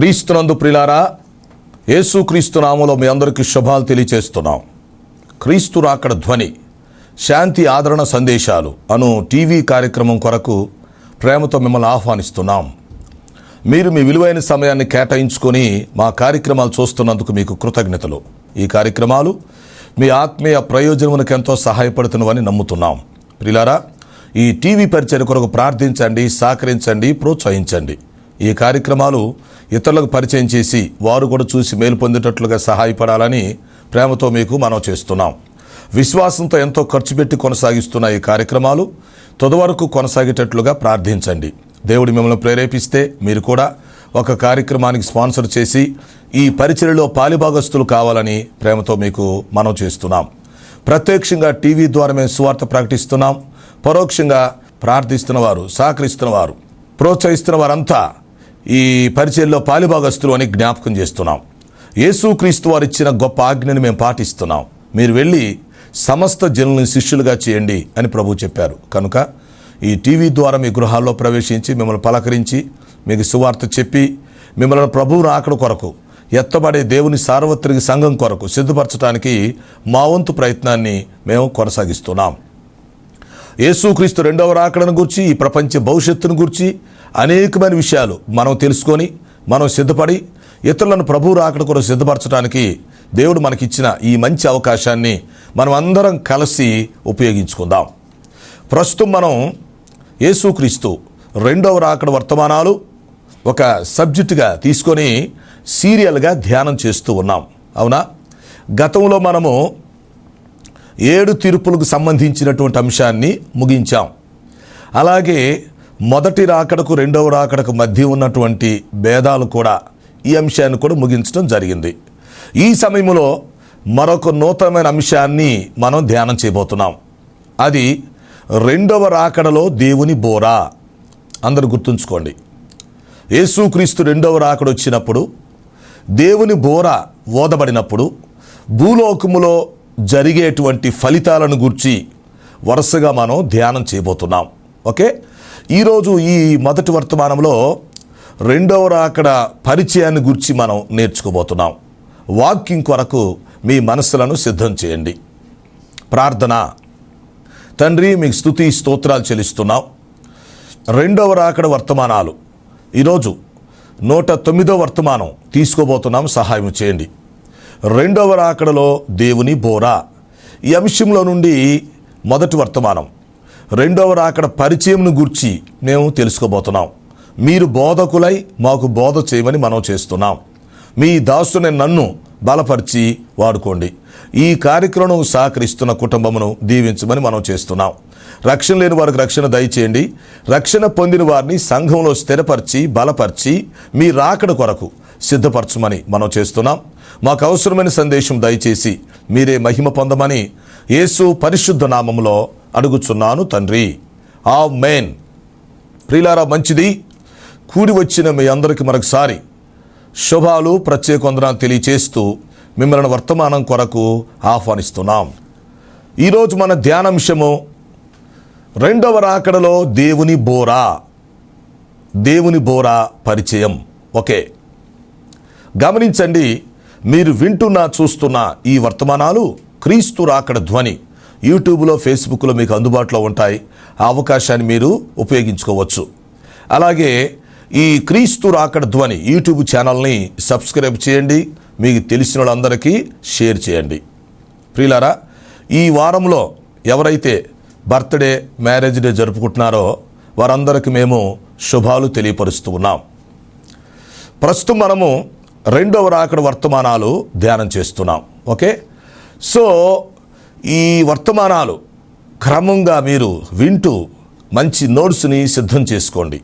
క్రీస్తునందు ప్రియులారా, యేసుక్రీస్తు నామములో మీ అందరికీ శుభాలు తెలియచేస్తున్నాం. క్రీస్తు రాకడ ధ్వని శాంతి ఆదరణ సందేశాలు అను టీవీ కార్యక్రమం కొరకు ప్రేమతో మిమ్మల్ని ఆహ్వానిస్తున్నాం. మీరు మీ విలువైన సమయాన్ని కేటాయించుకొని మా కార్యక్రమాలు చూస్తున్నందుకు మీకు కృతజ్ఞతలు. ఈ కార్యక్రమాలు మీ ఆత్మీయ ప్రయోజనమునకు ఎంతో సహాయపడుతున్నవని నమ్ముతున్నాం. ప్రియులారా, ఈ టీవీ పరిచర్య కొరకు ప్రార్థించండి, సహకరించండి, ప్రోత్సహించండి. ఈ కార్యక్రమాలు ఇతరులకు పరిచయం చేసి వారు కూడా చూసి మేలు పొందేటట్లుగా సహాయపడాలని ప్రేమతో మీకు మనం చేస్తున్నాం. విశ్వాసంతో ఎంతో ఖర్చు పెట్టి కొనసాగిస్తున్న ఈ కార్యక్రమాలు తుదవరకు కొనసాగేటట్లుగా ప్రార్థించండి. దేవుడు మిమ్మల్ని ప్రేరేపిస్తే మీరు కూడా ఒక కార్యక్రమానికి స్పాన్సర్ చేసి ఈ పరిచర్యలో పాలిభాగస్తులు కావాలని ప్రేమతో మీకు మనం చేస్తున్నాం. ప్రత్యక్షంగా టీవీ ద్వారా మేము సువార్త ప్రకటిస్తున్నాం. పరోక్షంగా ప్రార్థిస్తున్న వారు, సహకరిస్తున్న వారు, ప్రోత్సహిస్తున్న వారంతా ఈ పరిచర్యలో పాలిభాగస్తులు అని జ్ఞాపకం చేస్తున్నాం. యేసుక్రీస్తు వారు ఇచ్చిన గొప్ప ఆజ్ఞని మేము పాటిస్తున్నాం. మీరు వెళ్ళి సమస్త జనులను శిష్యులుగా చేయండి అని ప్రభువు చెప్పారు. కనుక ఈ టీవీ ద్వారా మీ గృహాల్లో ప్రవేశించి మిమ్మల్ని పలకరించి మీకు సువార్త చెప్పి మిమ్మల్ని ప్రభువు రాకడ కొరకు ఎత్తబడే దేవుని సార్వత్రిక సంఘం కొరకు సిద్ధపరచడానికి మా వంతు ప్రయత్నాన్ని మేము కొనసాగిస్తున్నాం. యేసుక్రీస్తు రెండవ రాకడను గురించి, ఈ ప్రపంచ భవిష్యత్తును గురించి అనేకమైన విషయాలు మనం తెలుసుకొని మనం సిద్ధపడి ఇతరులను ప్రభువు రాకడ కొరకు సిద్ధపరచడానికి దేవుడు మనకిచ్చిన ఈ మంచి అవకాశాన్ని మనం అందరం కలిసి ఉపయోగించుకుందాం. ప్రస్తుతం మనం యేసుక్రీస్తు రెండవ రాకడ వర్తమానాలు ఒక సబ్జెక్టుగా తీసుకొని సీరియల్గా ధ్యానం చేస్తూ ఉన్నాం. అవునా? గతంలో మనము 7 తీర్పులకు సంబంధించినటువంటి అంశాన్ని ముగించాం. అలాగే మొదటి రాకడకు రెండవ రాకడకు మధ్య ఉన్నటువంటి భేదాలు కూడా, ఈ అంశాన్ని కూడా ముగించడం జరిగింది. ఈ సమయంలో మరొక నూతనమైన అంశాన్ని మనం ధ్యానం చేయబోతున్నాం. అది రెండవ రాకడలో దేవుని బోర. అందరూ గుర్తుంచుకోండి, యేసుక్రీస్తు రెండవ రాకడ వచ్చినప్పుడు, దేవుని బోర ఓదబడినప్పుడు భూలోకములో జరిగేటువంటి ఫలితాలను గురించి వరుసగా మనం ధ్యానం చేయబోతున్నాం. ఓకే, ఈరోజు ఈ మొదటి వర్తమానంలో రెండవ రాకడ పరిచయాన్ని గురించి మనం నేర్చుకోబోతున్నాం. వాక్యం కొరకు మీ మనసులను సిద్ధం చేయండి. ప్రార్థన. తండ్రి, మీకు స్తుతి స్తోత్రాలు చెల్లిస్తున్నాం. రెండవ రాకడ వర్తమానాలు ఈరోజు 109వ వర్తమానం తీసుకోబోతున్నాం. సహాయం చేయండి. రెండవ రాకడలో దేవుని బోర, ఈ అంశంలో నుండి మొదటి వర్తమానం రెండవ రాకడ పరిచయంను గూర్చి మేము తెలుసుకోబోతున్నాం. మీరు బోధకులై మాకు బోధ చేయమని మనం చేస్తున్నాం. మీ దాసుని నన్ను బలపరిచి వాడుకోండి. ఈ కార్యక్రమం సహకరిస్తున్న కుటుంబమును దీవించమని మనం చేస్తున్నాం. రక్షణ లేని వారికి రక్షణ దయచేయండి. రక్షణ పొందిన వారిని సంఘంలో స్థిరపరిచి బలపరిచి మీ రాకడ కొరకు సిద్ధపరచమని మనం చేస్తున్నాం. మాకు అవసరమైన సందేశం దయచేసి మీరే మహిమ పొందమని యేసు పరిశుద్ధ నామములో అడుగుచున్నాను తండ్రి. ఆమేన్. ప్రియులారా, మంచిది. కూడి వచ్చిన మీ అందరికీ మరొకసారి శుభాలు, ప్రత్యేక వందనాలు తెలియచేస్తూ మిమ్మల్ని వర్తమానం కొరకు ఆహ్వానిస్తున్నాం. ఈరోజు మన ధ్యానాంశము రెండవ రాకడలో దేవుని బోర. దేవుని బోర పరిచయం. ఓకే, గమనించండి. మీరు వింటున్న చూస్తున్న ఈ వర్తమానాలు క్రీస్తు రాకడ ధ్వని యూట్యూబ్లో, ఫేస్బుక్లో మీకు అందుబాటులో ఉంటాయి. ఆ అవకాశాన్ని మీరు ఉపయోగించుకోవచ్చు. అలాగే ఈ క్రీస్తు రాకడ ధ్వని యూట్యూబ్ ఛానల్ని సబ్స్క్రైబ్ చేయండి. మీకు తెలిసిన వాళ్ళందరికీ షేర్ చేయండి. ప్రియులారా, ఈ వారంలో ఎవరైతే బర్త్డే, మ్యారేజ్ డే జరుపుకుంటున్నారో వారందరికీ మేము శుభాలు తెలియపరుస్తూ ఉన్నాం. ప్రస్తుతం మనము రెండవ రాకడ వర్తమానాలు ధ్యానం చేస్తున్నాం. ఓకే, సో ఈ వర్తమానాలు క్రమంగా మీరు వింటూ మంచి నోట్స్ని సిద్ధం చేసుకోండి.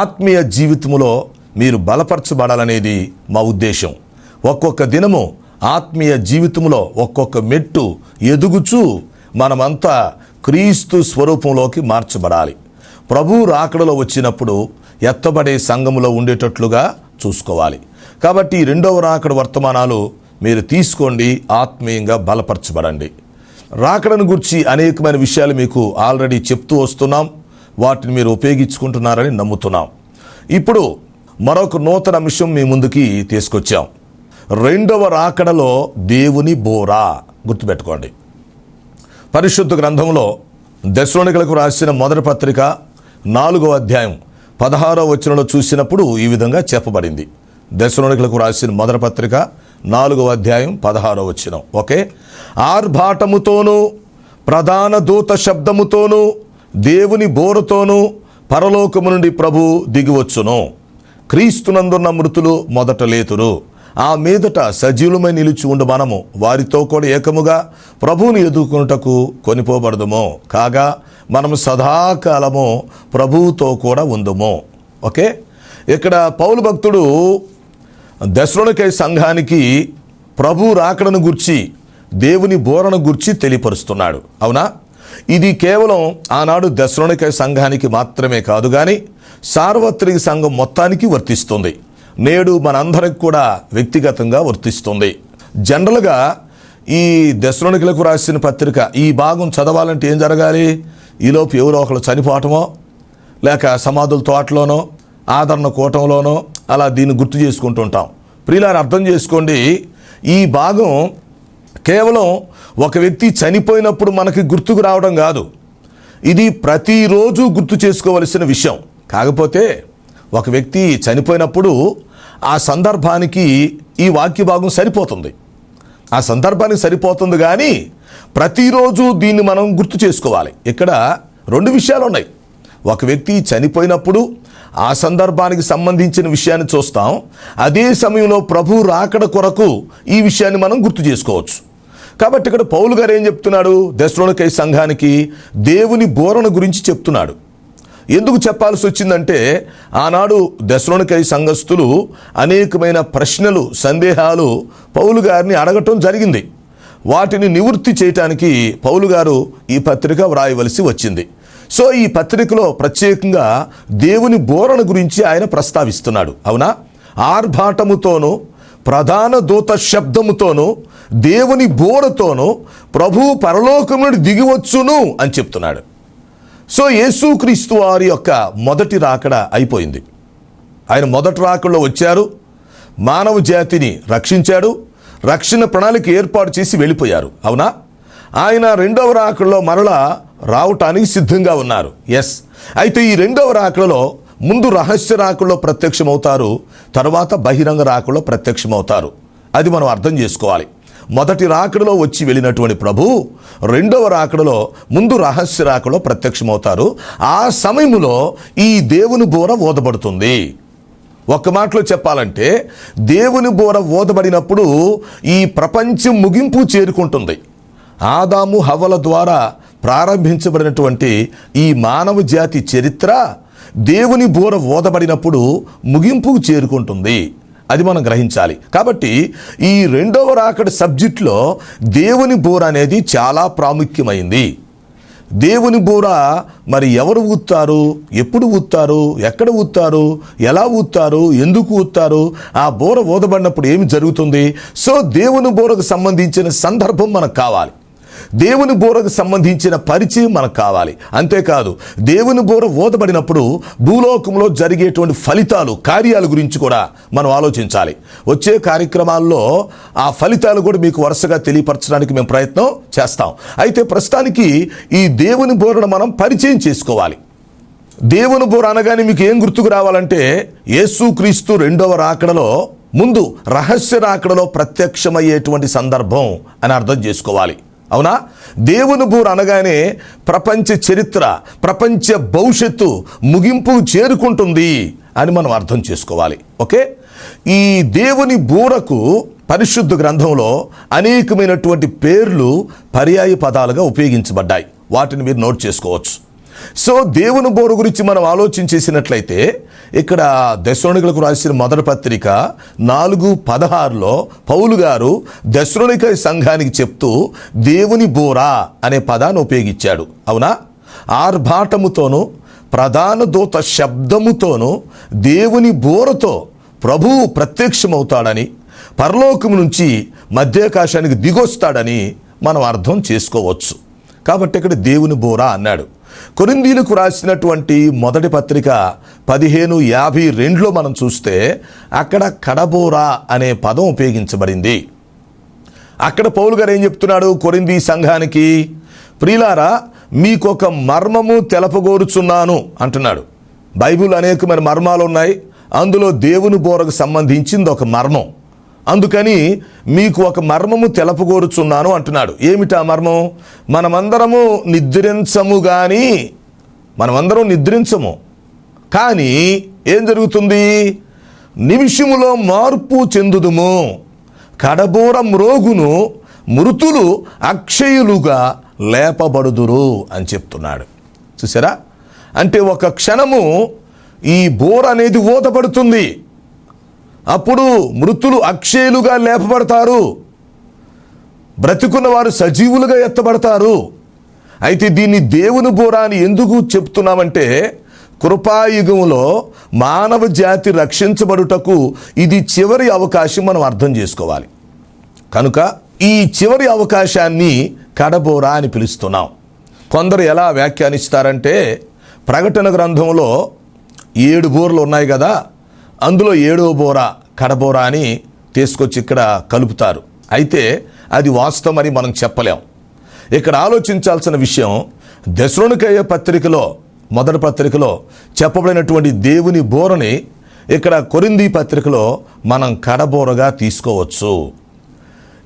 ఆత్మీయ జీవితంలో మీరు బలపరచబడాలనేది మా ఉద్దేశం. ఒక్కొక్క దినము ఆత్మీయ జీవితంలో ఒక్కొక్క మెట్టు ఎదుగుచూ మనమంతా క్రీస్తు స్వరూపంలోకి మార్చబడాలి. ప్రభువు రాకడలో వచ్చినప్పుడు ఎత్తబడే సంఘములో ఉండేటట్లుగా చూసుకోవాలి. కాబట్టి రెండవ రాకడ వర్తమానాలు మీరు తీసుకోండి, ఆత్మీయంగా బలపరచబడండి. రాకడను గురించి అనేకమైన విషయాలు మీకు ఆల్రెడీ చెప్తూ వస్తున్నాం. వాటిని మీరు ఉపయోగించుకుంటున్నారని నమ్ముతున్నాం. ఇప్పుడు మరొక నూతన అంశం మీ ముందుకి తీసుకొచ్చాం. రెండవ రాకడలో దేవుని బోర. గుర్తుపెట్టుకోండి. పరిశుద్ధ గ్రంథంలో దెస్సలోనికలకు రాసిన మొదటి పత్రిక 4వ అధ్యాయం 16వ వచనంలో చూసినప్పుడు ఈ విధంగా చెప్పబడింది. దెస్సలోనికలకు రాసిన మొదటి పత్రిక 4వ అధ్యాయం 16వ వచనం. ఓకే. ఆర్భాటముతోనూ ప్రధాన దూత శబ్దముతోనూ దేవుని బోరతోనూ పరలోకము నుండి ప్రభు దిగివచ్చును. క్రీస్తునందున్న మృతులు మొదట లేతురు. ఆ మీదట సజీవులమై నిలిచి ఉండు మనము వారితో కూడా ఏకముగా ప్రభువుని ఎదుర్కొనుటకు కొనిపోబడదుము. కాగా మనము సదాకాలము ప్రభువుతో కూడా ఉందుము. ఓకే. ఇక్కడ పౌలు భక్తుడు దెస్సలోనికే సంఘానికి ప్రభు రాకడను గుర్చి, దేవుని బోరను గుర్చి తెలియపరుస్తున్నాడు. అవునా? ఇది కేవలం ఆనాడు దెస్సలోనికే సంఘానికి మాత్రమే కాదు కానీ సార్వత్రిక సంఘం మొత్తానికి వర్తిస్తుంది. నేడు మనందరికి కూడా వ్యక్తిగతంగా వర్తిస్తుంది. జనరల్గా ఈ దెస్సలోనికలకు రాసిన పత్రిక ఈ భాగం చదవాలంటే ఏం జరగాలి? ఈలోపు ఎవరో ఒకరు చనిపోవటమో, లేక సమాధుల తోటలోనో, ఆదరణ కూటంలోనో అలా దీన్ని గుర్తు చేసుకుంటుంటాం. ప్రియులారా, అర్థం చేసుకోండి, ఈ భాగం కేవలం ఒక వ్యక్తి చనిపోయినప్పుడు మనకి గుర్తుకు రావడం కాదు. ఇది ప్రతిరోజు గుర్తు చేసుకోవలసిన విషయం. కాకపోతే ఒక వ్యక్తి చనిపోయినప్పుడు ఆ సందర్భానికి ఈ వాక్య భాగం సరిపోతుంది. ఆ సందర్భానికి సరిపోతుంది కానీ ప్రతిరోజు దీన్ని మనం గుర్తు చేసుకోవాలి. ఇక్కడ 2 విషయాలు ఉన్నాయి. ఒక వ్యక్తి చనిపోయినప్పుడు ఆ సందర్భానికి సంబంధించిన విషయాన్ని చూస్తాం. అదే సమయంలో ప్రభు రాకడ కొరకు ఈ విషయాన్ని మనం గుర్తు చేసుకోవచ్చు. కాబట్టి ఇక్కడ పౌలు గారు ఏం చెప్తున్నాడు? దెస్సలోనికే సంఘానికి దేవుని బోరను గురించి చెప్తున్నాడు. ఎందుకు చెప్పాల్సి వచ్చిందంటే ఆనాడు దెస్సలోనికే సంఘస్థులు అనేకమైన ప్రశ్నలు, సందేహాలు పౌలు గారిని అడగటం జరిగింది. వాటిని నివృత్తి చేయటానికి పౌలు గారు ఈ పత్రిక వ్రాయవలసి వచ్చింది. సో ఈ పత్రికలో ప్రత్యేకంగా దేవుని బోరను గురించి ఆయన ప్రస్తావిస్తున్నాడు. అవునా? ఆర్భాటముతోనూ ప్రధాన దూత శబ్దముతోనూ దేవుని బోరతోనూ ప్రభు పరలోకము నుండి దిగివచ్చును అని చెప్తున్నాడు. సో యేసుక్రీస్తు వారి యొక్క మొదటి రాకడ అయిపోయింది. ఆయన మొదటి రాకడలో వచ్చారు, మానవ జాతిని రక్షించాడు, రక్షణ ప్రణాళిక ఏర్పాటు చేసి వెళ్ళిపోయారు. అవునా? ఆయన రెండవ రాకడలో మరలా రావటానికి సిద్ధంగా ఉన్నారు. ఎస్. అయితే ఈ రెండవ రాకడలో ముందు రహస్య రాకడలో ప్రత్యక్షమవుతారు, తర్వాత బహిరంగ రాకడలో ప్రత్యక్షమవుతారు. అది మనం అర్థం చేసుకోవాలి. మొదటి రాకడలో వచ్చి వెళ్ళినటువంటి ప్రభు రెండవ రాకడలో ముందు రహస్య రాకడలో ప్రత్యక్షమవుతారు. ఆ సమయంలో ఈ దేవుని బోర ఊదబడుతుంది. ఒక్క మాటలో చెప్పాలంటే దేవుని బోర ఊదబడినప్పుడు ఈ ప్రపంచం ముగింపు చేరుకుంటుంది. ఆదాము హవ్వల ద్వారా ప్రారంభించబడినటువంటి ఈ మానవ జాతి చరిత్ర దేవుని బోర ఊదబడినప్పుడు ముగింపుకు చేరుకుంటుంది. అది మనం గ్రహించాలి. కాబట్టి ఈ రెండవ రాకడ సబ్జెక్ట్లో దేవుని బోర అనేది చాలా ప్రాముఖ్యమైంది. దేవుని బోర మరి ఎవరు ఊత్తారు, ఎప్పుడు ఊత్తారు, ఎక్కడ ఊత్తారు, ఎలా ఊత్తారు, ఎందుకు ఊత్తారు, ఆ బోర ఊదబడినప్పుడు ఏమి జరుగుతుంది? సో దేవుని బోరకు సంబంధించిన సందర్భం మనకు కావాలి. దేవుని బోరకు సంబంధించిన పరిచయం మనకు కావాలి. అంతేకాదు దేవుని బోర ఊదబడినప్పుడు భూలోకంలో జరిగేటువంటి ఫలితాలు, కార్యాల గురించి కూడా మనం ఆలోచించాలి. వచ్చే కార్యక్రమాల్లో ఆ ఫలితాలు కూడా మీకు వరుసగా తెలియపరచడానికి మేము ప్రయత్నం చేస్తాం. అయితే ప్రస్తుతానికి ఈ దేవుని బోరను మనం పరిచయం చేసుకోవాలి. దేవుని బోర అనగానే మీకు ఏం గుర్తుకు రావాలంటే యేసుక్రీస్తు రెండవ రాకడలో ముందు రహస్య రాకడలో ప్రత్యక్షమయ్యేటువంటి సందర్భం అని అర్థం చేసుకోవాలి. అవునా? దేవుని బోర అనగానే ప్రపంచ చరిత్ర, ప్రపంచ భవిష్యత్తు ముగింపు చేరుకుంటుంది అని మనం అర్థం చేసుకోవాలి. ఓకే. ఈ దేవుని బోరకు పరిశుద్ధ గ్రంథంలో అనేకమైనటువంటి పేర్లు పర్యాయ పదాలుగా ఉపయోగించబడ్డాయి. వాటిని మీరు నోట్ చేసుకోవచ్చు. సో దేవుని బోర గురించి మనం ఆలోచించేసినట్లయితే ఇక్కడ దెస్సలోనికలకు రాసిన మొదటి పత్రిక 4:16లో పౌలు గారు దెస్సలోనికే సంఘానికి చెప్తూ దేవుని బోర అనే పదాన్ని ఉపయోగించాడు. అవునా? ఆర్భాటముతోనూ ప్రధాన దూత శబ్దముతోనూ దేవుని బోరతో ప్రభువు ప్రత్యక్షమవుతాడని, పరలోకము నుంచి మధ్యాకాశానికి దిగొస్తాడని మనం అర్థం చేసుకోవచ్చు. కాబట్టి ఇక్కడ దేవుని బోర అన్నాడు. కొరింథీయులకు రాసినటువంటి మొదటి పత్రిక 15:52లో మనం చూస్తే అక్కడ కడబోరా అనే పదం ఉపయోగించబడింది. అక్కడ పౌలు గారు ఏం చెప్తున్నాడు కొరింథీ సంఘానికి? ప్రియులారా, మీకొక మర్మము తెలపగోరుచున్నాను అంటున్నాడు. బైబిల్ అనేకమైన మర్మాలు ఉన్నాయి, అందులో దేవుని బోరకు సంబంధించింది ఒక మర్మం. అందుకని మీకు ఒక మర్మము తెలపగోరుచున్నాను అంటున్నాడు. ఏమిటా మర్మం? మనమందరము నిద్రించము, కానీ ఏం జరుగుతుంది? నిమిషములో మార్పు చెందుదుము, కడబోర మ్రోగును, మృతులు అక్షయులుగా లేపబడుదురు అని చెప్తున్నాడు. చూసారా? అంటే ఒక క్షణము ఈ బోర అనేది ఊతపడుతుంది, అప్పుడు మృతులు అక్షయులుగా లేపబడతారు, బ్రతికున్న వారు సజీవులుగా ఎత్తబడతారు. అయితే దీన్ని దేవుని బోర అని ఎందుకు చెప్తున్నామంటే, కృపాయుగంలో మానవ జాతి రక్షించబడుటకు ఇది చివరి అవకాశం మనం అర్థం చేసుకోవాలి. కనుక ఈ చివరి అవకాశాన్ని కడబోర అని పిలుస్తున్నాం. కొందరు ఎలా వ్యాఖ్యానిస్తారంటే, ప్రకటన గ్రంథంలో 7 బోర్లు ఉన్నాయి కదా, అందులో 7వ బోర కడబోర అని తీసుకొచ్చి ఇక్కడ కలుపుతారు. అయితే అది వాస్తవమని మనం చెప్పలేం. ఇక్కడ ఆలోచించాల్సిన విషయం, దెస్సలోనికయ పత్రికలో మొదటి పత్రికలో చెప్పబడినటువంటి దేవుని బోరని ఇక్కడ కొరింథీ పత్రికలో మనం కడబోరగా తీసుకోవచ్చు.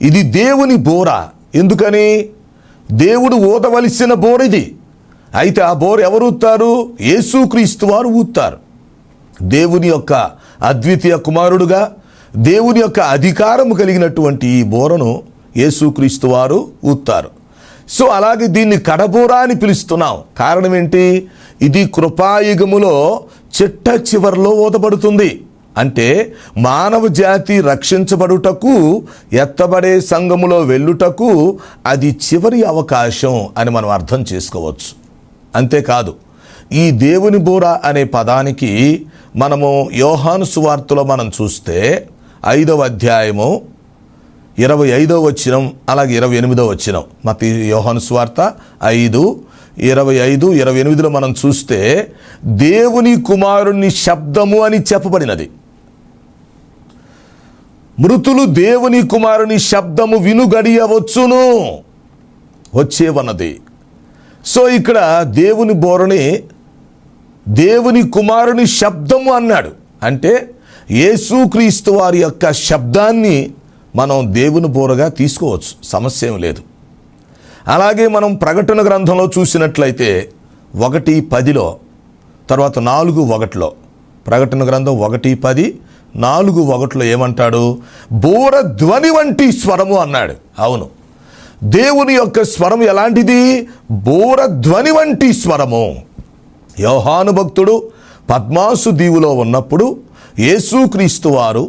ఇది దేవుని బోర. ఎందుకని? దేవుడు ఊదవలసిన బోర ఇది. అయితే ఆ బోర ఎవరు ఊతారు? యేసుక్రీస్తు వారు ఊతారు. దేవుని యొక్క అద్వితీయ కుమారుడుగా, దేవుని యొక్క అధికారము కలిగినటువంటి ఈ బోరను యేసుక్రీస్తు వారు ఊతారు. సో అలాగే దీన్ని కడబోర అని పిలుస్తున్నాం. కారణం ఏంటి? ఇది కృపాయుగములో చిట్ట చివరిలో ఊదబడుతుంది. అంటే మానవ జాతి రక్షించబడుటకు, ఎత్తబడే సంఘములో వెళ్ళుటకు అది చివరి అవకాశం అని మనం అర్థం చేసుకోవచ్చు. అంతేకాదు, ఈ దేవుని బోర అనే పదానికి మనము యోహాను సువార్తలో మనం చూస్తే 5వ అధ్యాయము 25వ వచనం, అలాగే 28వ వచనం, యోహాను సువార్త 5:25, 28లో మనం చూస్తే దేవుని కుమారుని శబ్దము అని చెప్పబడినది. మృతులు దేవుని కుమారుని శబ్దము వినుగడియవచ్చును, వచ్చేవన్నది. సో ఇక్కడ దేవుని బోరని దేవుని కుమారుని శబ్దము అన్నాడు. అంటే యేసుక్రీస్తు వారి యొక్క శబ్దాన్ని మనం దేవుని బోరగా తీసుకోవచ్చు, సమస్య ఏం లేదు. అలాగే మనం ప్రకటన గ్రంథంలో చూసినట్లయితే 1:10లో, తర్వాత 4:1లో, ప్రకటన గ్రంథం 1:10, 4:1లో ఏమంటాడు? బోర ధ్వని వంటి స్వరము అన్నాడు. అవును, దేవుని యొక్క స్వరం ఎలాంటిది? బోర ధ్వని వంటి స్వరము. యోహాను భక్తుడు పద్మాసు దీవులో ఉన్నప్పుడు యేసుక్రీస్తు వారు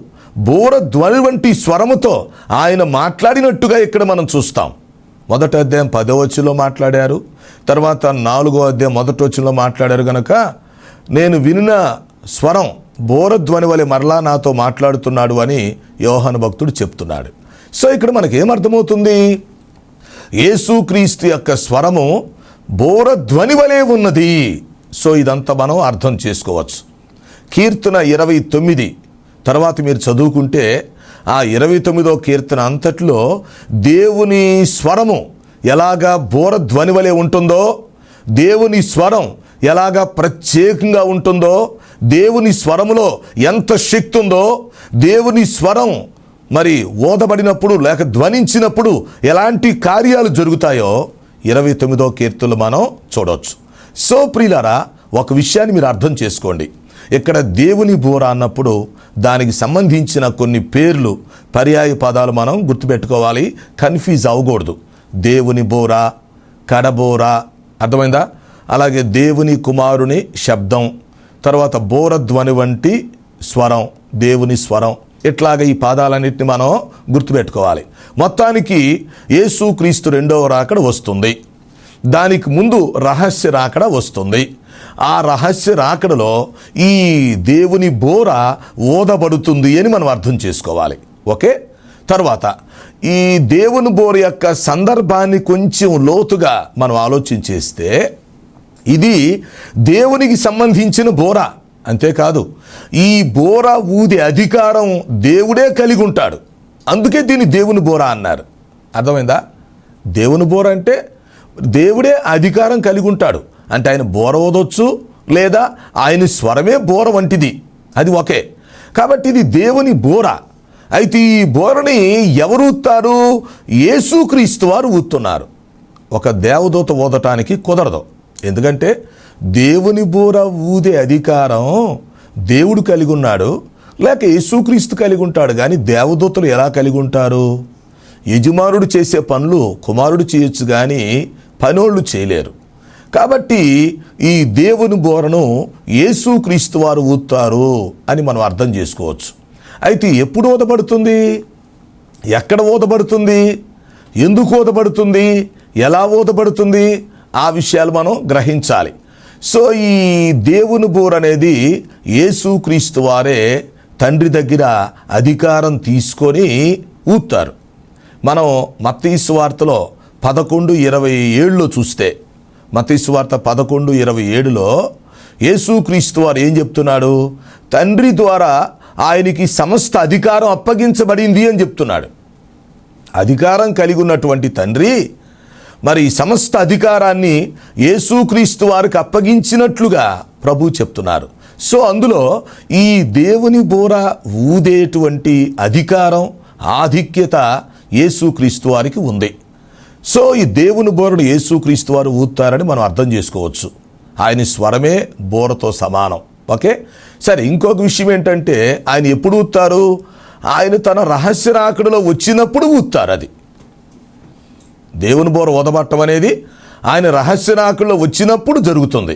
బోర ధ్వని వంటి స్వరముతో ఆయన మాట్లాడినట్టుగా ఇక్కడ మనం చూస్తాం. 1వ అధ్యాయం 10వ వచనంలో మాట్లాడారు, తర్వాత 4వ అధ్యాయం 1వ వచనంలో మాట్లాడారు. గనక నేను వినిన స్వరం బోరధ్వని వలె మరలా నాతో మాట్లాడుతున్నాడు అని యోహాను భక్తుడు చెప్తున్నాడు. సో ఇక్కడ మనకేమర్థమవుతుంది? యేసుక్రీస్తు యొక్క స్వరము బోరధ్వని వలె ఉన్నది. సో ఇదంతా మనం అర్థం చేసుకోవచ్చు. కీర్తన 29 తర్వాత మీరు చదువుకుంటే ఆ 29వ కీర్తన అంతట్లో దేవుని స్వరము ఎలాగా బోరధ్వని వలె ఉంటుందో, దేవుని స్వరం ఎలాగా ప్రత్యేకంగా ఉంటుందో, దేవుని స్వరములో ఎంత శక్తి ఉందో, దేవుని స్వరం మరి ఓదబడినప్పుడు లేక ధ్వనించినప్పుడు ఎలాంటి కార్యాలు జరుగుతాయో 29వ కీర్తనలో మనం చూడవచ్చు. సో ప్రియులారా, ఒక విషయాన్ని మీరు అర్థం చేసుకోండి. ఇక్కడ దేవుని బోర అన్నప్పుడు దానికి సంబంధించిన కొన్ని పేర్లు, పర్యాయ పదాలు మనం గుర్తుపెట్టుకోవాలి, కన్ఫ్యూజ్ అవ్వకూడదు. దేవుని బోర, కడబోర, అర్థమైందా? అలాగే దేవుని కుమారుని శబ్దం, తర్వాత బోరధ్వని వంటి స్వరం, దేవుని స్వరం, ఇట్లాగ ఈ పాదాలన్నింటినీ మనం గుర్తుపెట్టుకోవాలి. మొత్తానికి యేసుక్రీస్తు 2వ రాకడ వస్తుంది. దానికి ముందు రహస్య రాకడ వస్తుంది. ఆ రహస్య రాకడలో ఈ దేవుని బోర ఓదబడుతుంది అని మనం అర్థం చేసుకోవాలి. ఓకే, తర్వాత ఈ దేవుని బోర యొక్క సందర్భాన్ని కొంచెం లోతుగా మనం ఆలోచించేస్తే, ఇది దేవునికి సంబంధించిన బోర. అంతేకాదు, ఈ బోర ఊదే అధికారం దేవుడే కలిగి ఉంటాడు. అందుకే దీన్ని దేవుని బోర అన్నారు. అర్థమైందా? దేవుని బోర అంటే దేవుడే అధికారం కలిగి ఉంటాడు. అంటే ఆయన బోర ఊదొచ్చు, లేదా ఆయన స్వరమే బోర వంటిది, అది ఒకే. కాబట్టి ఇది దేవుని బోర. అయితే ఈ బోరని ఎవరు ఊదుతారు? యేసుక్రీస్తు వారు ఊదుతున్నారు. ఒక దేవదూత ఊదటానికి కుదరదు. ఎందుకంటే దేవుని బోర ఊదే అధికారం దేవుడు కలిగి ఉన్నాడు, లేక యేసుక్రీస్తు కలిగి ఉంటాడు. కానీ దేవదూతలు ఎలా కలిగి ఉంటారు? యజమానుడు చేసే పనులు కుమారుడు చేయొచ్చు, కానీ పనోళ్ళు చేయలేరు. కాబట్టి ఈ దేవుని బోరను యేసుక్రీస్తు వారు ఊదుతారు అని మనం అర్థం చేసుకోవచ్చు. అయితే ఎప్పుడు ఊదబడుతుంది? ఎక్కడ ఊదబడుతుంది? ఎందుకు ఊదబడుతుంది? ఎలా ఊదబడుతుంది? ఆ విషయాలు మనం గ్రహించాలి. సో ఈ దేవుని బోర అనేది యేసుక్రీస్తు వారే తండ్రి దగ్గర అధికారం తీసుకొని ఊదుతారు. మనం మత్తయి సువార్తలో 11:27 చూస్తే, మత్తయి సువార్త 11:27లో యేసుక్రీస్తు వారు ఏం చెప్తున్నాడు? తండ్రి ద్వారా ఆయనకి సమస్త అధికారం అప్పగించబడింది అని చెప్తున్నాడు. అధికారం కలిగి ఉన్నటువంటి తండ్రి మరి సమస్త అధికారాన్ని యేసుక్రీస్తు వారికి అప్పగించినట్లుగా ప్రభు చెప్తున్నారు. సో అందులో ఈ దేవుని బోర ఊదేటువంటి అధికారం, ఆధిక్యత యేసుక్రీస్తు వారికి ఉంది. సో ఈ దేవుని బోరను యేసుక్రీస్తు వారు ఊదుతారని మనం అర్థం చేసుకోవచ్చు. ఆయన స్వరమే బోరతో సమానం. ఓకే, సరే. ఇంకొక విషయం ఏంటంటే, ఆయన ఎప్పుడు ఊదుతారు? ఆయన తన రహస్య రాకడలో వచ్చినప్పుడు ఊదుతారు. అది దేవుని బోర ఊదబట్టం అనేది ఆయన రహస్య రాకడలో వచ్చినప్పుడు జరుగుతుంది.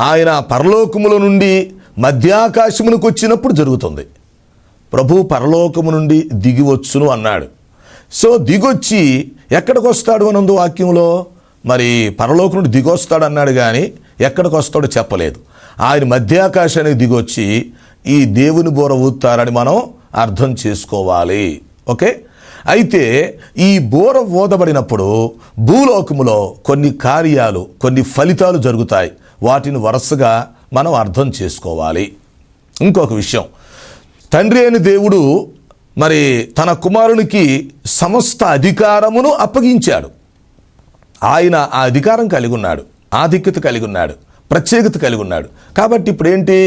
ఆయన పరలోకముల నుండి మధ్యాకాశమునకు వచ్చినప్పుడు జరుగుతుంది. ప్రభు పరలోకము నుండి దిగివచ్చును అన్నాడు. సో దిగొచ్చి ఎక్కడికి వస్తాడు అనందు వాక్యంలో? మరి పరలోకం నుండి దిగొస్తాడు అన్నాడు, కానీ ఎక్కడికి వస్తాడో చెప్పలేదు. ఆయన మధ్యాకాశానికి దిగొచ్చి ఈ దేవుని బోర ఊదుతారని మనం అర్థం చేసుకోవాలి. ఓకే, అయితే ఈ బోర ఊదబడినప్పుడు భూలోకములో కొన్ని కార్యాలు, కొన్ని ఫలితాలు జరుగుతాయి. వాటిని వరుసగా మనం అర్థం చేసుకోవాలి. ఇంకొక విషయం, తండ్రి అయిన దేవుడు మరి తన కుమారునికి సమస్త అధికారమును అప్పగించాడు. ఆయన ఆ అధికారం కలిగి ఉన్నాడు, ఆధిక్యత కలిగి ఉన్నాడు, ప్రత్యేకత కలిగి ఉన్నాడు. కాబట్టి ఇప్పుడు ఏంటి?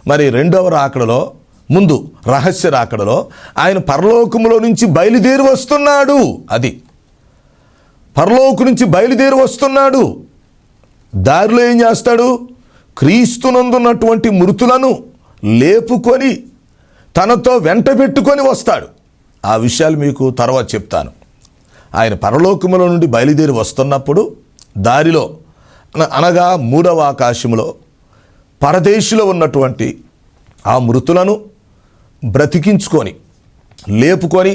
మరి రెండవ రాకడలో, ముందు రహస్య రాకడలో ఆయన పరలోకములో నుంచి బయలుదేరి వస్తున్నాడు. అది పరలోకం నుంచి బయలుదేరి వస్తున్నాడు. దారిలో ఏం చేస్తాడు? క్రీస్తునందున్నటువంటి మృతులను లేపుకొని తనతో వెంట పెట్టుకొని వస్తాడు. ఆ విషయాలు మీకు తర్వాత చెప్తాను. ఆయన పరలోకములో నుండి బయలుదేరి వస్తున్నప్పుడు దారిలో, అనగా మూడవ ఆకాశములో పరదేశిలో ఉన్నటువంటి ఆ మృతులను బ్రతికించుకొని లేపుకొని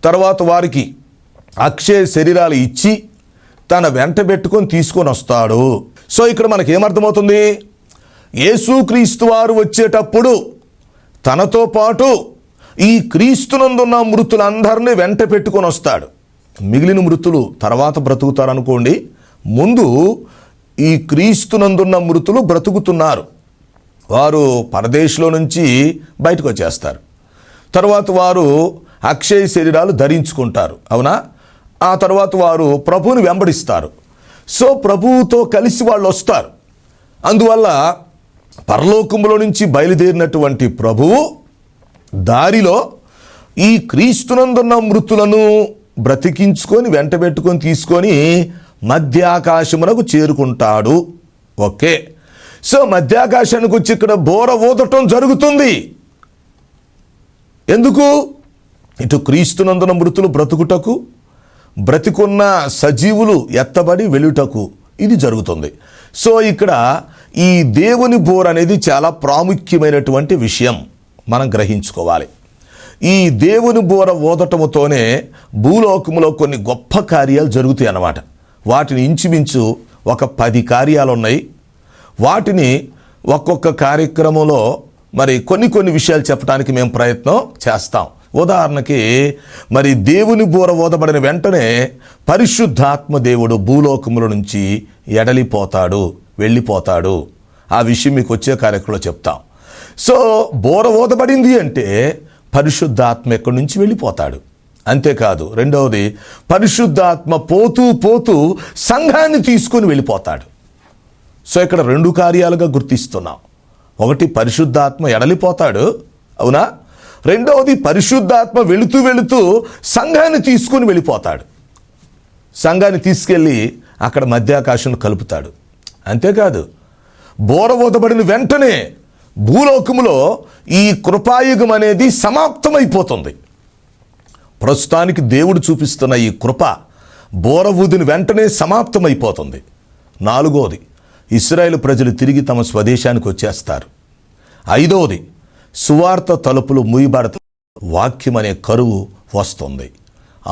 తర్వాత వారికి అక్షయ శరీరాలు ఇచ్చి తన వెంట పెట్టుకొని తీసుకొని వస్తాడు. సో ఇక్కడ మనకేమర్థమవుతుంది? యేసుక్రీస్తు వారు వచ్చేటప్పుడు తనతో పాటు ఈ క్రీస్తునందున్న మృతులందరినీ వెంట పెట్టుకొని వస్తాడు. మిగిలిన మృతులు తర్వాత బ్రతుకుతారనుకోండి. ముందు ఈ క్రీస్తునందున్న మృతులు బ్రతుకుతున్నారు. వారు పరదేశంలో నుంచి బయటకు వచ్చేస్తారు. తర్వాత వారు అక్షయ శరీరాలు ధరించుకుంటారు, అవునా? ఆ తర్వాత వారు ప్రభువుని వెంబడిస్తారు. సో ప్రభువుతో కలిసి వాళ్ళు వస్తారు. అందువల్ల పరలోకములో నుంచి బయలుదేరినటువంటి ప్రభువు దారిలో ఈ క్రీస్తునందున్న మృతులను బ్రతికించుకొని వెంట పెట్టుకొని తీసుకొని మధ్యాకాశమునకు చేరుకుంటాడు. ఓకే, సో మధ్యాకాశానికి వచ్చి ఇక్కడ బోర ఊదటం జరుగుతుంది. ఎందుకు? ఇటు క్రీస్తునందున మృతులు బ్రతుకుటకు, బ్రతికున్న సజీవులు ఎత్తబడి వెలుటకు ఇది జరుగుతుంది. సో ఇక్కడ ఈ దేవుని బోర అనేది చాలా ప్రాముఖ్యమైనటువంటి విషయం మనం గ్రహించుకోవాలి. ఈ దేవుని బోర ఊదటముతోనే భూలోకములో కొన్ని గొప్ప కార్యాలు జరుగుతాయి అన్నమాట. వాటిని ఇంచుమించు ఒక 10 కార్యాలు ఉన్నాయి. వాటిని ఒక్కొక్క కార్యక్రమంలో మరి కొన్ని విషయాలు చెప్పడానికి మేము ప్రయత్నం చేస్తాం. ఉదాహరణకి మరి దేవుని బోర ఊదబడిన వెంటనే పరిశుద్ధాత్మ దేవుడు భూలోకముల నుంచి ఎడలిపోతాడు. వెళ్ళిపోతాడు. ఆ విషయం మీకు వచ్చే కార్యక్రమంలో చెప్తాం. సో బోర ఊదబడింది అంటే పరిశుద్ధాత్మ ఎక్కడి నుంచి వెళ్ళిపోతాడు. అంతేకాదు, రెండవది పరిశుద్ధాత్మ పోతూ పోతూ సంఘాన్ని తీసుకొని వెళ్ళిపోతాడు. సో ఇక్కడ రెండు కార్యాలుగా గుర్తిస్తున్నాం. ఒకటి, పరిశుద్ధాత్మ ఎడలిపోతాడు, అవునా? రెండవది, పరిశుద్ధాత్మ వెళుతూ వెళుతూ సంఘాన్ని తీసుకొని వెళ్ళిపోతాడు. సంఘాన్ని తీసుకెళ్ళి అక్కడ మధ్యాకాశంలో కలుపుతాడు. అంతేకాదు, బోర ఊదబడిన వెంటనే భూలోకములో ఈ కృపాయుగం అనేది సమాప్తమైపోతుంది. ప్రస్తుతానికి దేవుడు చూపిస్తున్న ఈ కృప బోర ఊదిన వెంటనే సమాప్తమైపోతుంది. నాలుగోది, ఇశ్రాయేలు ప్రజలు తిరిగి తమ స్వదేశానికి వచ్చేస్తారు. ఐదవది, సువార్త తలుపులు మూయబడతాయి, వాక్యం అనే కరువు వస్తుంది.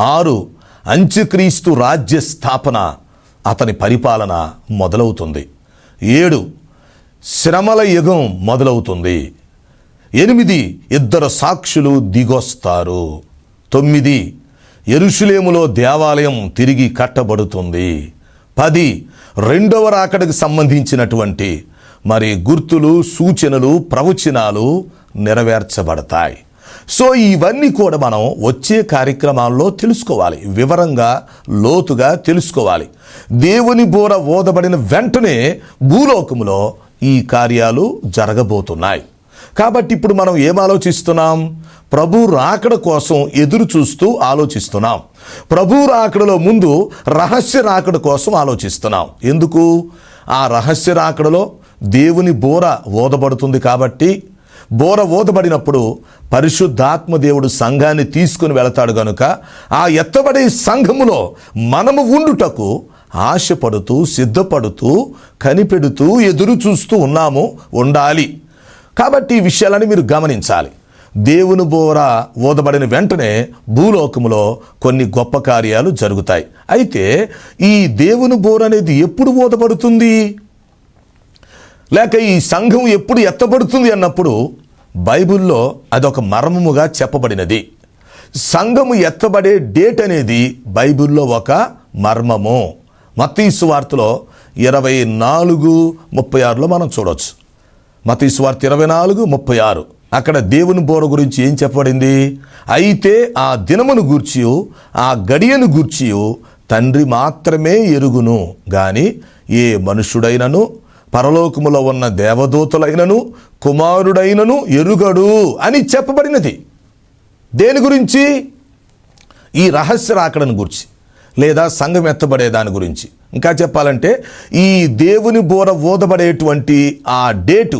6, అంత్యక్రీస్తు రాజ్య స్థాపన, అతని పరిపాలన మొదలవుతుంది. 7, శ్రమల యుగం మొదలవుతుంది. 8, ఇద్దరు సాక్షులు దిగొస్తారు. 9, యెరూషలేములో దేవాలయం తిరిగి కట్టబడుతుంది. 10, రెండవ రాకడకు సంబంధించినటువంటి గుర్తులు, సూచనలు, ప్రవచనాలు నెరవేర్చబడతాయి. సో ఇవన్నీ కూడా మనం వచ్చే కార్యక్రమాల్లో తెలుసుకోవాలి, వివరంగా లోతుగా తెలుసుకోవాలి. దేవుని బోర ఊదబడిన వెంటనే భూలోకములో ఈ కార్యాలు జరగబోతున్నాయి. కాబట్టి ఇప్పుడు మనం ఏం ఆలోచిస్తున్నాం? ప్రభు రాకడ కోసం ఎదురు చూస్తూ ఆలోచిస్తున్నాం. ప్రభు రాకడలో ముందు రహస్య రాకడ కోసం ఆలోచిస్తున్నాం. ఎందుకు? ఆ రహస్య రాకడలో దేవుని బోర ఊదబడుతుంది కాబట్టి, బోర ఊదబడినప్పుడు పరిశుద్ధాత్మ దేవుడు సంఘాన్ని తీసుకుని వెళతాడు గనుక ఆ ఎత్తబడే సంఘములో మనము ఉండుటకు ఆశపడుతూ, సిద్ధపడుతూ, కనిపెడుతూ, ఎదురు చూస్తూ ఉండాలి. కాబట్టి ఈ విషయాలని మీరు గమనించాలి. దేవుని బోర ఊదబడిన వెంటనే భూలోకములో కొన్ని గొప్ప కార్యాలు జరుగుతాయి. అయితే ఈ దేవుని బోర అనేది ఎప్పుడు ఊదబడుతుంది, లేక ఈ సంఘం ఎప్పుడు ఎత్తబడుతుంది అన్నప్పుడు బైబిల్లో అదొక మర్మముగా చెప్పబడినది. సంఘము ఎత్తబడే డేట్ అనేది బైబిల్లో ఒక మర్మము. మత్తయి సువార్తలో 24:36 మనం చూడవచ్చు. మత్తయి సువార్త 24:36 అక్కడ దేవుని బోర గురించి ఏం చెప్పబడింది? అయితే ఆ దినమును గూర్చియు ఆ గడియను గూర్చియు తండ్రి మాత్రమే ఎరుగును గాని ఏ మనుషుడైనను పరలోకములో ఉన్న దేవదూతలైనను కుమారుడైనను ఎరుగడు అని చెప్పబడినది. దేని గురించి? ఈ రహస్య రాకడను గురించి, లేదా సంఘం ఎత్తబడే దాని గురించి. ఇంకా చెప్పాలంటే ఈ దేవుని బోర ఊదబడేటువంటి ఆ డేటు,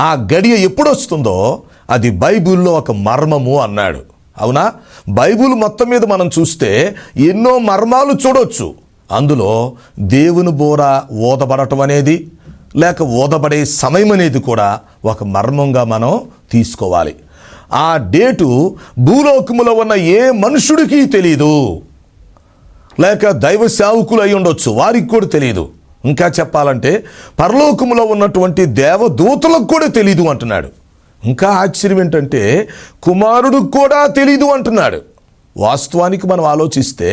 ఆ గడియ ఎప్పుడు వస్తుందో అది బైబిల్లో ఒక మర్మము అన్నాడు. అవునా? బైబిల్ మొత్తం మీద మనం చూస్తే ఎన్నో మర్మాలు చూడొచ్చు. అందులో దేవుని బోర ఊదబడటం అనేది, లేక ఊదబడే సమయం అనేది కూడా ఒక మర్మంగా మనం తీసుకోవాలి. ఆ డేటు భూలోకములో ఉన్న ఏ మనుషుడికి తెలియదు, లేక దైవ సేవకులు అయి ఉండొచ్చు, వారికి కూడా తెలియదు. ఇంకా చెప్పాలంటే పరలోకములో ఉన్నటువంటి దేవదూతలకు కూడా తెలియదు అంటున్నాడు. ఇంకా ఆశ్చర్యం ఏంటంటే కుమారుడు కూడా తెలీదు అంటున్నాడు. వాస్తవానికి మనం ఆలోచిస్తే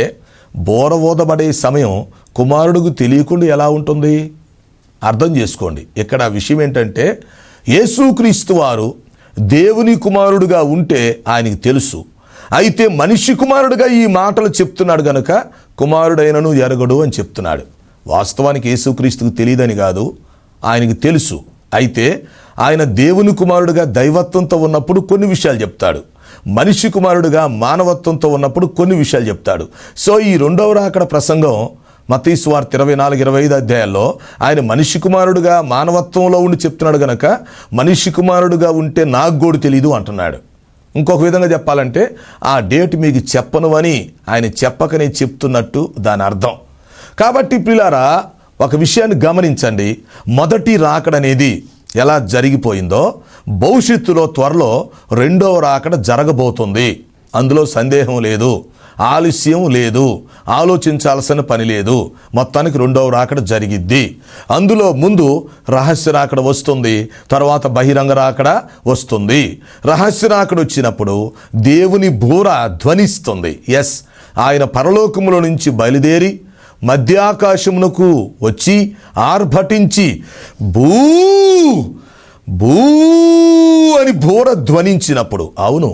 బోర ఊదబడే సమయం కుమారుడికి తెలియకుండా ఎలా ఉంటుంది? అర్థం చేసుకోండి. ఇక్కడ విషయం ఏంటంటే యేసుక్రీస్తు వారు దేవుని కుమారుడుగా ఉంటే ఆయనకి తెలుసు. అయితే మనిషి కుమారుడుగా ఈ మాటలు చెప్తున్నాడు గనుక కుమారుడైనను ఎరగడు అని చెప్తున్నాడు. వాస్తవానికి యేసుక్రీస్తుకు తెలియదని కాదు, ఆయనకి తెలుసు. అయితే ఆయన దేవుని కుమారుడుగా దైవత్వంతో ఉన్నప్పుడు కొన్ని విషయాలు చెప్తాడు, మనిషి కుమారుడుగా మానవత్వంతో ఉన్నప్పుడు కొన్ని విషయాలు చెప్తాడు. సో ఈ రెండవ రాకడ ప్రసంగం మత్తయి సువార్త 24-25 అధ్యాయాల్లో ఆయన మనిషి కుమారుడుగా మానవత్వంలో ఉండి చెప్తున్నాడు గనక మనిషి కుమారుడుగా ఉంటే నాకు కూడా తెలీదు అంటున్నాడు. ఇంకొక విధంగా చెప్పాలంటే ఆ డేట్ మీకు చెప్పను అని ఆయన చెప్పకనే చెప్తున్నట్టు దాని అర్థం. కాబట్టి ప్రియులారా, ఒక విషయాన్ని గమనించండి. మొదటి రాకడ అనేది ఎలా జరిగిపోయిందో భవిష్యత్తులో త్వరలో రెండవ రాకడ జరగబోతుంది. అందులో సందేహం లేదు, ఆలస్యం లేదు, ఆలోచించాల్సిన పని లేదు. మొత్తానికి రెండవ రాకడ జరిగిద్ది. అందులో ముందు రహస్య రాకడ వస్తుంది, తర్వాత బహిరంగ రాకడ వస్తుంది. రహస్య రాకడ వచ్చినప్పుడు దేవుని బోర ధ్వనిస్తుంది. ఎస్, ఆయన పరలోకములో నుంచి బయలుదేరి మధ్యాకాశమునకు వచ్చి ఆర్భటించి భూ భూ అని బోర ధ్వనించినప్పుడు, అవును,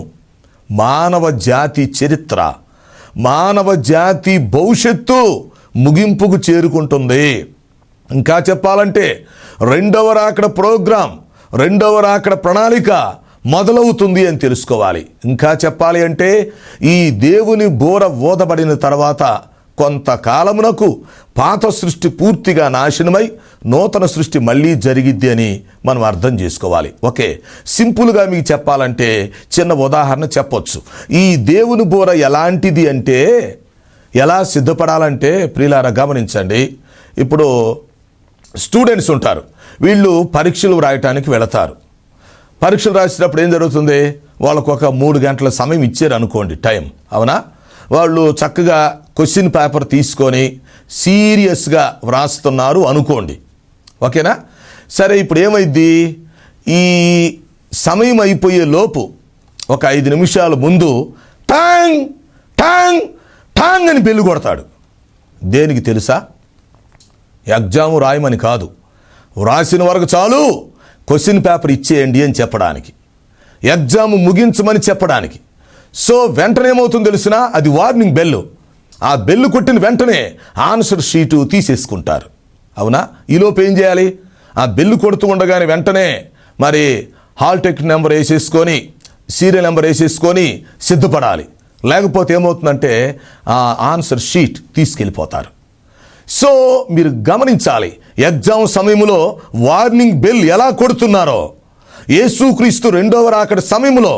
మానవ జాతి చరిత్ర, మానవ జాతి భవిష్యత్తు ముగింపుకు చేరుకుంటుంది. ఇంకా చెప్పాలంటే రెండవ రాకడ ప్రోగ్రాం, రెండవ రాకడ ప్రణాళిక మొదలవుతుంది అని తెలుసుకోవాలి. ఇంకా చెప్పాలి అంటే ఈ దేవుని బోర ఓదబడిన తర్వాత కొంతకాలమునకు పాత సృష్టి పూర్తిగా నాశనమై నూతన సృష్టి మళ్ళీ జరిగిద్ది అని మనం అర్థం చేసుకోవాలి. ఓకే, సింపుల్గా మీకు చెప్పాలంటే చిన్న ఉదాహరణ చెప్పొచ్చు. ఈ దేవుని బోర ఎలాంటిది అంటే, ఎలా సిద్ధపడాలంటే ప్రియులారా గమనించండి. ఇప్పుడు స్టూడెంట్స్ ఉంటారు, వీళ్ళు పరీక్షలు వ్రాయటానికి వెళతారు. పరీక్షలు రాసేటప్పుడు ఏం జరుగుతుంది, వాళ్ళకు ఒక 3 గంటల సమయం ఇచ్చారు అనుకోండి, టైం, అవునా? వాళ్ళు చక్కగా క్వశ్చన్ పేపర్ తీసుకొని సీరియస్గా వ్రాస్తున్నారు అనుకోండి, ఓకేనా? సరే, ఇప్పుడు ఏమైంది, ఈ సమయం అయిపోయే లోపు ఒక 5 నిమిషాల ముందు టాంగ్ టాంగ్ టాంగ్ అని బెల్లు కొడతాడు. దేనికి తెలుసా? ఎగ్జాము రాయమని కాదు, వ్రాసిన వరకు చాలు, క్వశ్చన్ పేపర్ ఇచ్చేయండి అని చెప్పడానికి, ఎగ్జామ్ ముగించమని చెప్పడానికి. సో వెంటనే ఏమవుతుందో తెలిసినా, అది వార్నింగ్ బెల్లు. ఆ బెల్లు కొట్టిన వెంటనే ఆన్సర్ షీటు తీసేసుకుంటారు, అవునా? ఈలోపు ఏం చేయాలి, ఆ బెల్లు కొడుతూ ఉండగానే వెంటనే మరి హాల్ టికెట్ నెంబర్ వేసేసుకొని, సీరియల్ నెంబర్ వేసేసుకొని సిద్ధపడాలి. లేకపోతే ఏమవుతుందంటే ఆ ఆన్సర్ షీట్ తీసుకెళ్ళిపోతారు. సో మీరు గమనించాలి, ఎగ్జామ్ సమయంలో వార్నింగ్ బెల్ ఎలా కొడుతున్నారో, యేసుక్రీస్తు రెండవ రాకడ సమయంలో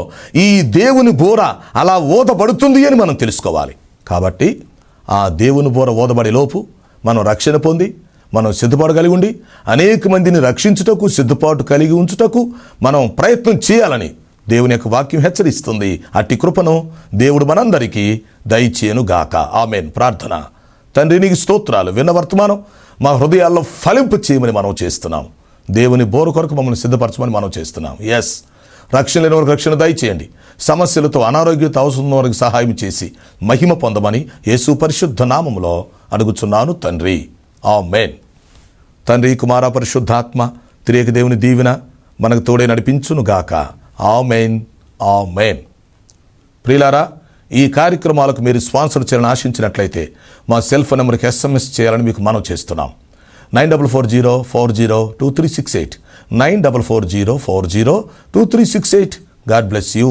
ఈ దేవుని బోర అలా ఊదబడుతుంది అని మనం తెలుసుకోవాలి. కాబట్టి ఆ దేవుని బోర ఊదబడే లోపు మనం రక్షణ పొంది మనం సిద్ధపడగలిగి ఉండి అనేక మందిని రక్షించుటకు, సిద్ధపాటు కలిగి ఉంచుటకు మనం ప్రయత్నం చేయాలని దేవుని యొక్క వాక్యం హెచ్చరిస్తుంది. అట్టి కృపను దేవుడు మనందరికీ దయచేయను గాక. ఆమేన్. ప్రార్థన. తండ్రి, నీకు స్తోత్రాలు. విన్న వర్తమానం మా హృదయాల్లో ఫలింపు చేయమని మనం చేస్తున్నాం. దేవుని బోరు కొరకు మమ్మల్ని సిద్ధపరచమని మనం చేస్తున్నాం. ఎస్, రక్షణ లేని వారికి రక్షణ దయచేయండి. సమస్యలతో, అనారోగ్యత అవసరం వారికి సహాయం చేసి మహిమ పొందమని యేసు పరిశుద్ధ నామములో అడుగుచున్నాను తండ్రి. ఆమేన్. తండ్రి, కుమార, పరిశుద్ధాత్మ త్రియేక దేవుని దీవెన మనకు తోడే నడిపించును గాక. ఆమేన్. ఆమేన్. ప్రియులారా, ఈ కార్యక్రమాలకు మీరు స్పాన్సర్ చేయాలని ఆశించినట్లయితే మా సెల్ ఫోన్ నెంబర్కి SMS చేయాలని మీకు మనం చేస్తున్నాం. 9440402368 9440402368. God bless you.